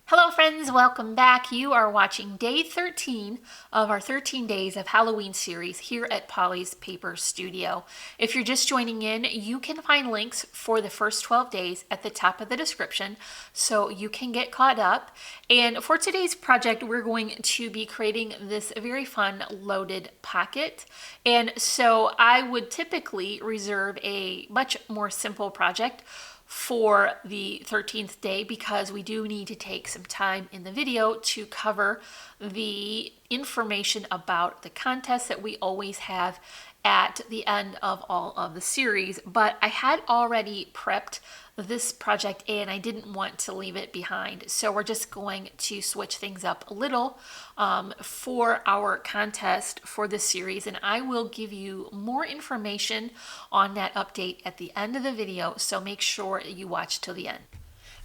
Hello friends, welcome back. You are watching day 13 of our 13 days of Halloween series here at Polly's Paper Studio. If you're just joining in, you can find links for the first 12 days at the top of the description so you can get caught up. And for today's project, we're going to be creating this very fun loaded pocket. And so I would typically reserve a much more simple project for the 13th day because we do need to take some time in the video to cover the information about the contest that we always have at the end of all of the series. But I had already prepped this project and I didn't want to leave it behind. So we're just going to switch things up a little for our contest for this series. And I will give you more information on that update at the end of the video. So make sure you watch till the end.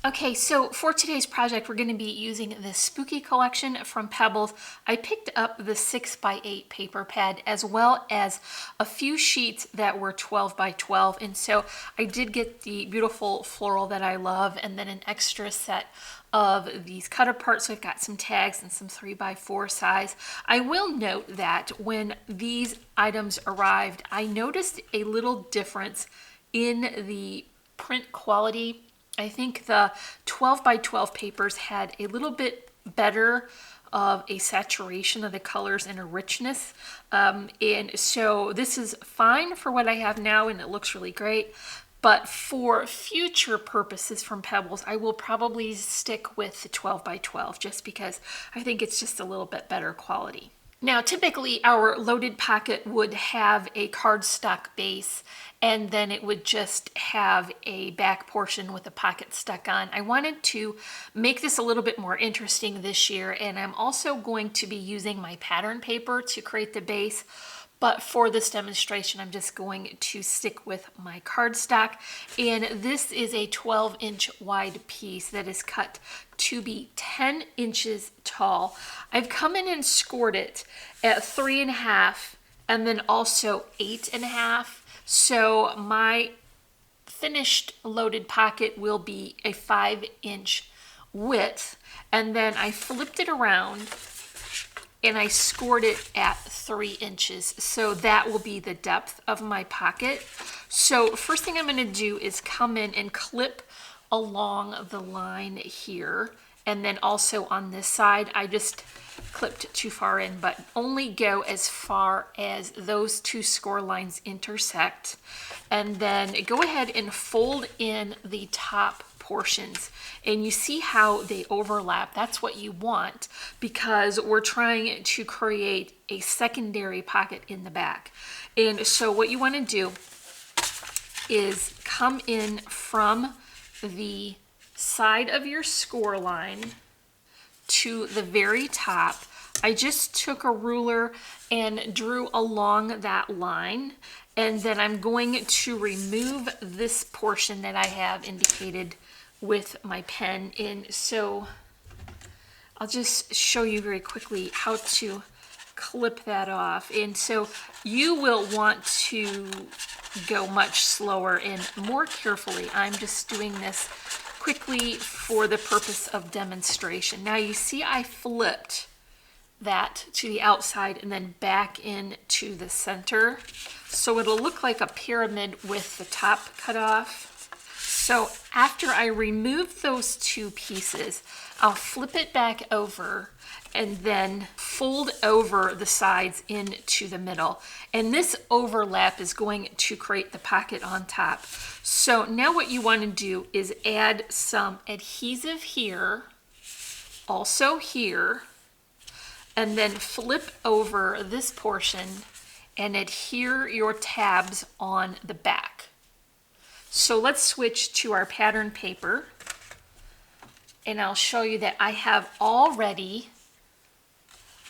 Okay, so for today's project, we're going to be using the Spooky collection from Pebbles. I picked up the 6x8 paper pad as well as a few sheets that were 12 by 12. And so I did get the beautiful floral that I love and then an extra set of these cut apart. So I've got some tags and some 3x4 size. I will note that when these items arrived, I noticed a little difference in the print quality. I think the 12 by 12 papers had a little bit better of a saturation of the colors and a richness. And so this is fine for what I have now and it looks really great. But for future purposes from Pebbles, I will probably stick with the 12 by 12 just because I think it's just a little bit better quality. Now, typically our loaded pocket would have a cardstock base and then it would just have a back portion with a pocket stuck on. I wanted to make this a little bit more interesting this year, and I'm also going to be using my pattern paper to create the base. But for this demonstration, I'm just going to stick with my cardstock. And this is a 12-inch wide piece that is cut to be 10 inches tall. I've come in and scored it at 3.5 and then also 8.5. So my finished loaded pocket will be a 5-inch width. And then I flipped it around and I scored it at 3 inches. So that will be the depth of my pocket. So first thing I'm going to do is come in and clip along the line here. And then also on this side, I just clipped too far in, but only go as far as those two score lines intersect. And then go ahead and fold in the top portions. And you see how they overlap. That's what you want because we're trying to create a secondary pocket in the back. And so what you want to do is come in from the side of your score line to the very top. I just took a ruler and drew along that line, and then I'm going to remove this portion that I have indicated with my pen. And so I'll just show you very quickly how to clip that off. And so you will want to go much slower and more carefully. I'm just doing this quickly for the purpose of demonstration. Now you see I flipped that to the outside and then back into the center. So it'll look like a pyramid with the top cut off. So after I remove those two pieces, I'll flip it back over and then fold over the sides into the middle. And this overlap is going to create the pocket on top. So now what you want to do is add some adhesive here, also here, and then flip over this portion and adhere your tabs on the back. So let's switch to our pattern paper and I'll show you that I have already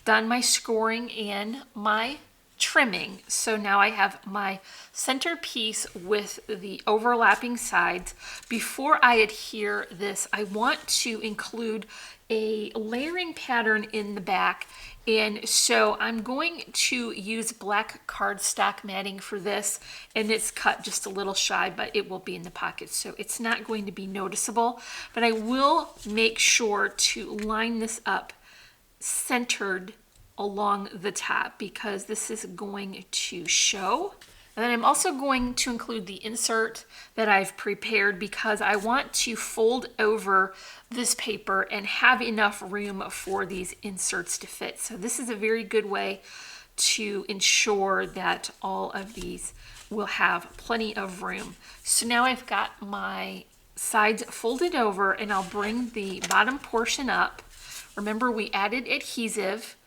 done my scoring and my trimming. So now I have my center piece with the overlapping sides. Before I adhere this, I want to include a layering pattern in the back, And so I'm going to use black cardstock matting for this, and it's cut just a little shy, but it will be in the pocket, so it's not going to be noticeable. But I will make sure to line this up centered along the top because this is going to show. And then I'm also going to include the insert that I've prepared because I want to fold over this paper and have enough room for these inserts to fit. So this is a very good way to ensure that all of these will have plenty of room. So now I've got my sides folded over, and I'll bring the bottom portion up. Remember, we added adhesive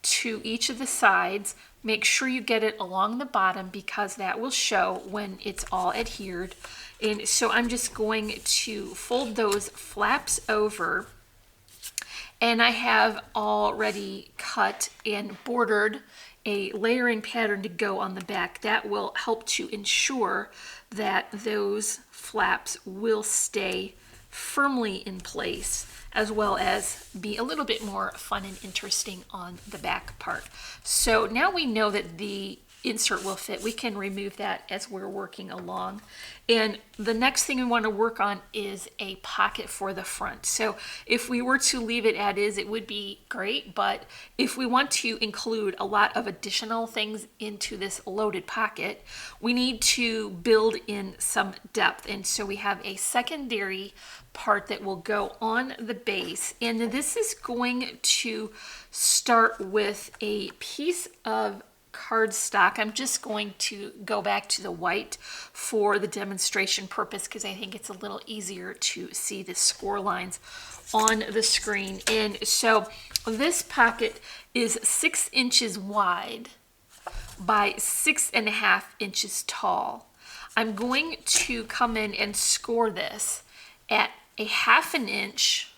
to each of the sides. Make sure you get it along the bottom because that will show when it's all adhered. And so I'm just going to fold those flaps over, and I have already cut and bordered a layering pattern to go on the back. That will help to ensure that those flaps will stay firmly in place, as well as be a little bit more fun and interesting on the back part. So now we know that the insert will fit. We can remove that as we're working along. And the next thing we want to work on is a pocket for the front. So if we were to leave it as is, it would be great, but if we want to include a lot of additional things into this loaded pocket, we need to build in some depth. And so we have a secondary part that will go on the base, and this is going to start with a piece of cardstock. I'm just going to go back to the white for the demonstration purpose because I think it's a little easier to see the score lines on the screen. And so this pocket is 6 inches wide by 6.5 inches tall. I'm going to come in and score this at a 1/2 inch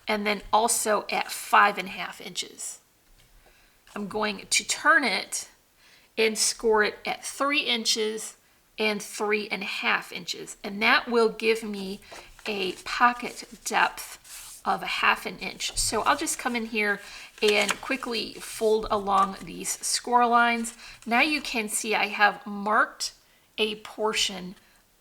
and then also at 5.5 inches. I'm going to turn it and score it at 3 inches and 3.5 inches, and that will give me a pocket depth of a 1/2 inch. So I'll just come in here and quickly fold along these score lines. Now you can see I have marked a portion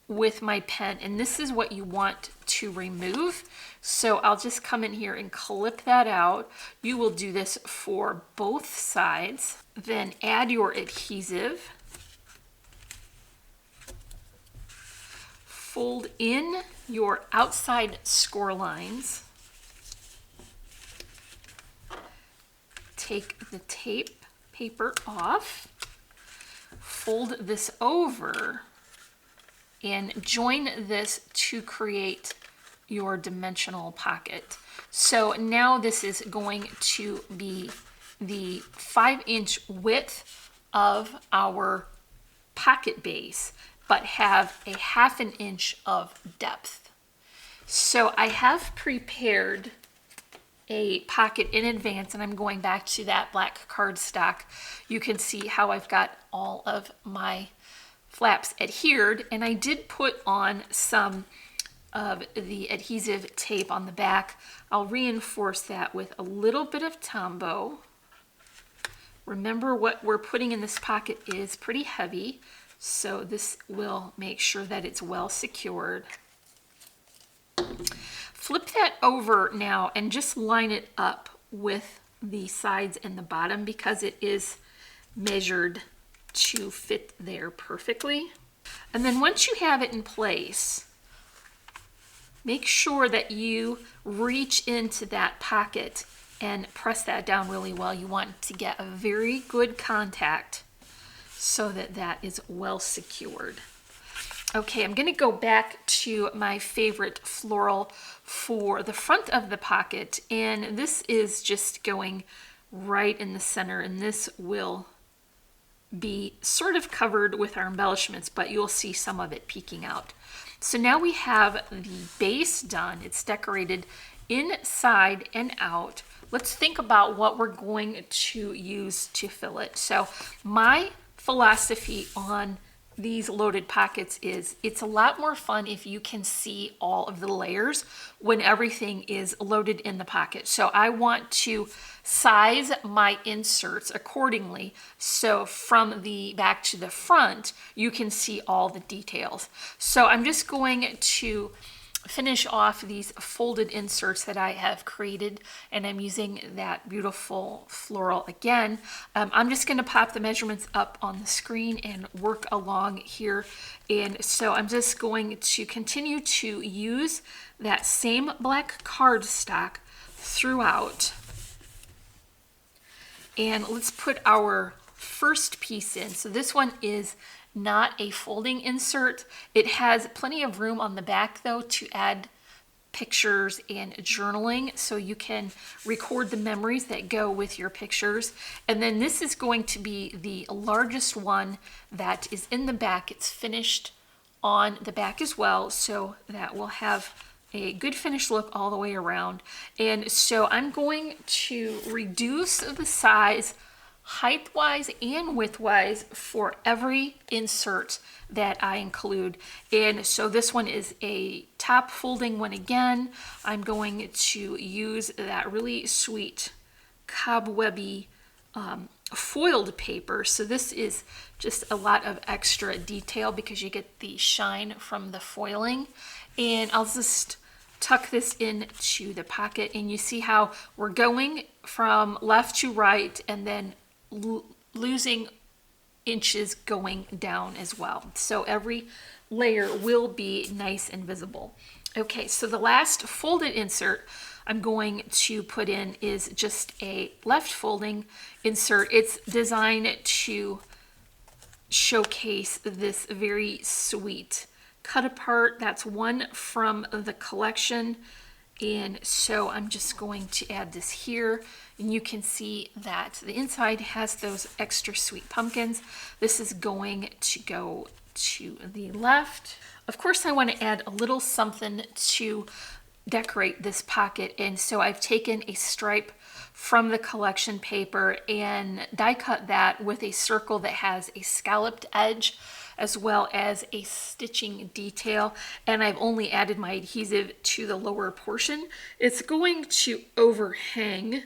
with my pen, and this is what you want to remove. So I'll just come in here and clip that out. You will do this for both sides. Then add your adhesive. Fold in your outside score lines. Take the tape paper off. Fold this over and join this to create your dimensional pocket. So now this is going to be the 5-inch width of our pocket base, but have a 1/2 inch of depth. So I have prepared a pocket in advance, and I'm going back to that black cardstock. You can see how I've got all of my flaps adhered, and I did put on some of the adhesive tape on the back. I'll reinforce that with a little bit of Tombow. Remember, what we're putting in this pocket is pretty heavy, so this will make sure that it's well secured. Flip that over now and just line it up with the sides and the bottom because it is measured to fit there perfectly. And then once you have it in place, make sure that you reach into that pocket and press that down really well. You want to get a very good contact so that that is well secured. Okay, I'm going to go back to my favorite floral for the front of the pocket, and this is just going right in the center, and this will be sort of covered with our embellishments, but you'll see some of it peeking out. So now we have the base done. It's decorated inside and out. Let's think about what we're going to use to fill it. So my philosophy on these loaded pockets is it's a lot more fun if you can see all of the layers when everything is loaded in the pocket. So I want to size my inserts accordingly, so from the back to the front you can see all the details. So I'm just going to finish off these folded inserts that I have created, and I'm using that beautiful floral again. I'm just going to pop the measurements up on the screen and work along here, and so I'm just going to continue to use that same black cardstock throughout. And let's put our first piece in. So this one is not a folding insert. It has plenty of room on the back though to add pictures and journaling, so you can record the memories that go with your pictures. And then this is going to be the largest one that is in the back. It's finished on the back as well, so that will have a good finished look all the way around. And so I'm going to reduce the size height-wise and width-wise for every insert that I include. And so this one is a top folding one again. I'm going to use that really sweet cobwebby foiled paper. So this is just a lot of extra detail because you get the shine from the foiling. And I'll just tuck this into the pocket, and you see how we're going from left to right and then losing inches going down as well. So every layer will be nice and visible. Okay, so the last folded insert I'm going to put in is just a left folding insert. It's designed to showcase this very sweet cut apart. That's one from the collection. And so I'm just going to add this here, and you can see that the inside has those extra sweet pumpkins. This is going to go to the left. Of course, I want to add a little something to decorate this pocket, and so I've taken a stripe from the collection paper and die cut that with a circle that has a scalloped edge as well as a stitching detail, and I've only added my adhesive to the lower portion. It's going to overhang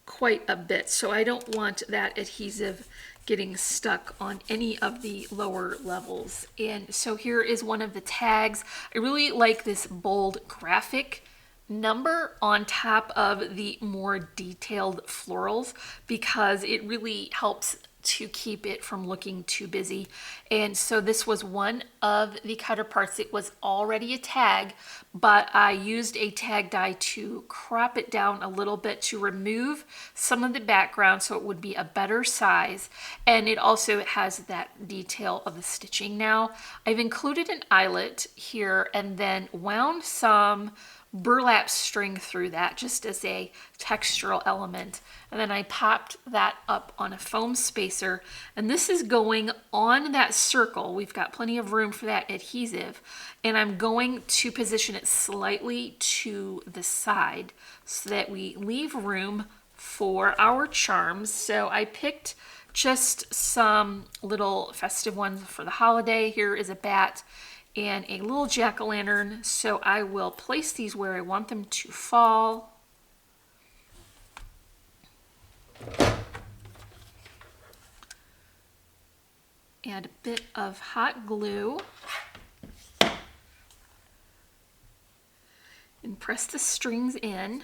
quite a bit, so I don't want that adhesive getting stuck on any of the lower levels. And so here is one of the tags. I really like this bold graphic number on top of the more detailed florals because it really helps to keep it from looking too busy. And so this was one of the cutter parts. It was already a tag, but I used a tag die to crop it down a little bit to remove some of the background so it would be a better size. And it also has that detail of the stitching now. I've included an eyelet here and then wound some burlap string through that just as a textural element, and then I popped that up on a foam spacer, and this is going on that circle. We've got plenty of room for that adhesive, and I'm going to position it slightly to the side so that we leave room for our charms. So I picked just some little festive ones for the holiday. Here is a bat and a little jack-o'-lantern, so I will place these where I want them to fall. Add a bit of hot glue and press the strings in.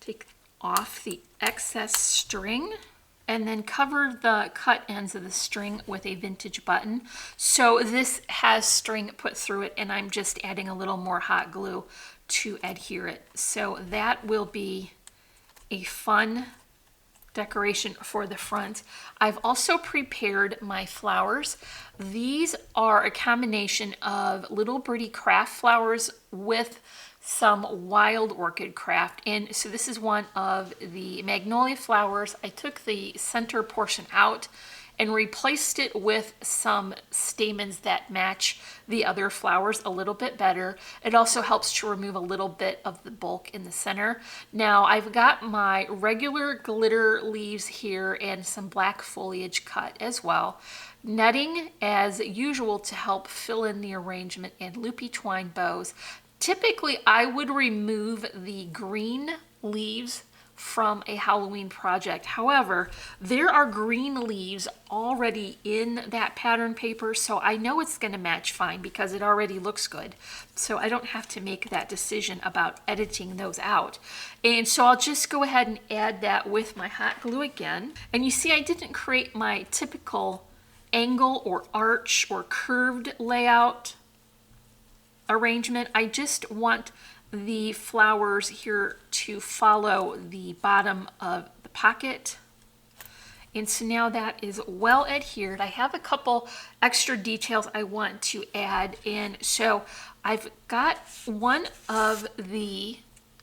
Take off the excess string and then cover the cut ends of the string with a vintage button. So this has string put through it, and I'm just adding a little more hot glue to adhere it. So that will be a fun decoration for the front. I've also prepared my flowers. These are a combination of little birdie craft flowers with some wild orchid craft, and so this is one of the magnolia flowers. I took the center portion out and replaced it with some stamens that match the other flowers a little bit better. It also helps to remove a little bit of the bulk in the center. Now I've got my regular glitter leaves here and some black foliage cut as well. Netting as usual to help fill in the arrangement, and loopy twine bows. Typically I would remove the green leaves from a Halloween project. However, there are green leaves already in that pattern paper, so I know it's going to match fine because it already looks good. So I don't have to make that decision about editing those out. And so I'll just go ahead and add that with my hot glue again. And you see I didn't create my typical angle or arch or curved layout arrangement. I just want the flowers here to follow the bottom of the pocket. And so now that is well adhered. I have a couple extra details I want to add in. So I've got one of the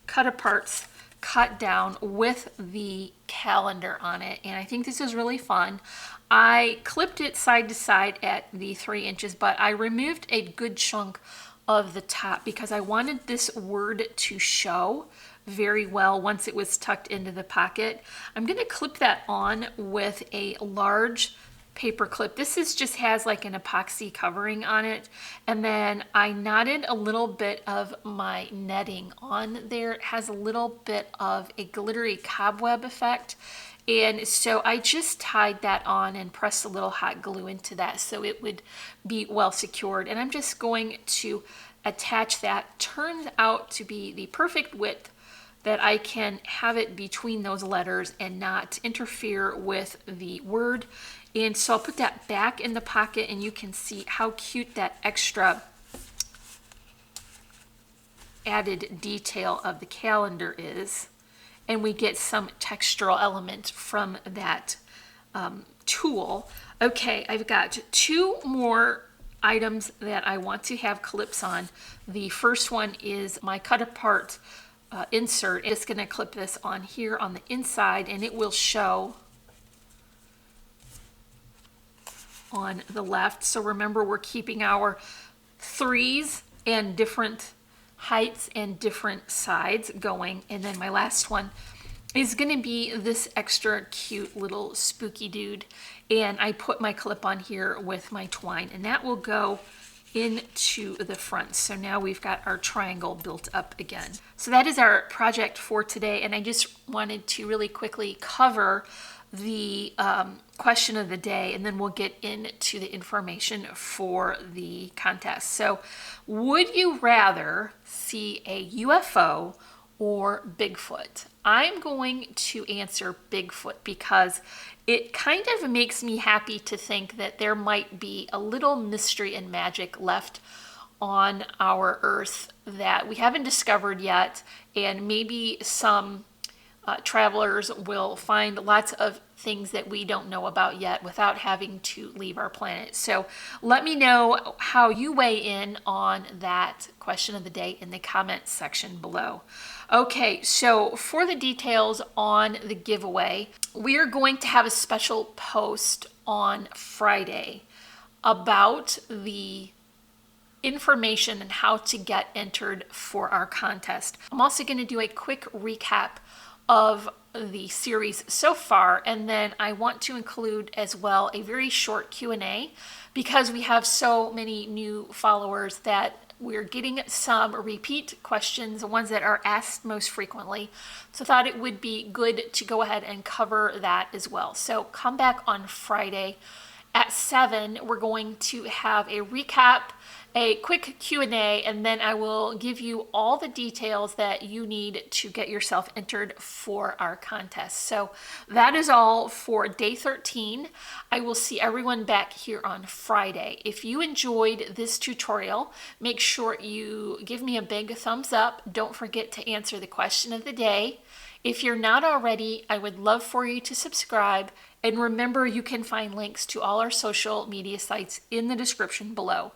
cut aparts cut down with the calendar on it, and I think this is really fun. I clipped it side to side at the 3 inches, but I removed a good chunk of the top because I wanted this word to show very well once it was tucked into the pocket. I'm going to clip that on with a large paper clip. This just has like an epoxy covering on it, and then I knotted a little bit of my netting on there. It has a little bit of a glittery cobweb effect, and so I just tied that on and pressed a little hot glue into that so it would be well secured. And I'm just going to attach that. Turns out to be the perfect width that I can have it between those letters and not interfere with the word. And so I'll put that back in the pocket, and you can see how cute that extra added detail of the calendar is. And we get some textural element from that tool. Okay, I've got 2 more items that I want to have clips on. The first one is my cut apart insert. It's going to clip this on here on the inside, and it will show on the left. So remember, we're keeping our 3s and different heights and different sides going. And then my last one is going to be this extra cute little spooky dude, and I put my clip on here with my twine, and that will go into the front. So now we've got our triangle built up again. So that is our project for today, and I just wanted to really quickly cover the question of the day, and then we'll get into the information for the contest. So would you rather see a UFO or Bigfoot? I'm going to answer Bigfoot because it kind of makes me happy to think that there might be a little mystery and magic left on our Earth that we haven't discovered yet, and maybe some travelers will find lots of things that we don't know about yet without having to leave our planet. So let me know how you weigh in on that question of the day in the comment section below. Okay, so for the details on the giveaway, we are going to have a special post on Friday about the information and how to get entered for our contest. I'm also going to do a quick recap of the series so far, and then I want to include as well a very short Q&A because we have so many new followers that we're getting some repeat questions, the ones that are asked most frequently. So I thought it would be good to go ahead and cover that as well. So come back on Friday at 7. We're going to have a recap, a quick Q&A, and then I will give you all the details that you need to get yourself entered for our contest. So that is all for day 13. I will see everyone back here on Friday. If you enjoyed this tutorial, make sure you give me a big thumbs up. Don't forget to answer the question of the day. If you're not already, I would love for you to subscribe. And remember, you can find links to all our social media sites in the description below.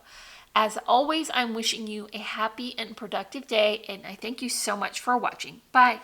As always, I'm wishing you a happy and productive day, and I thank you so much for watching. Bye.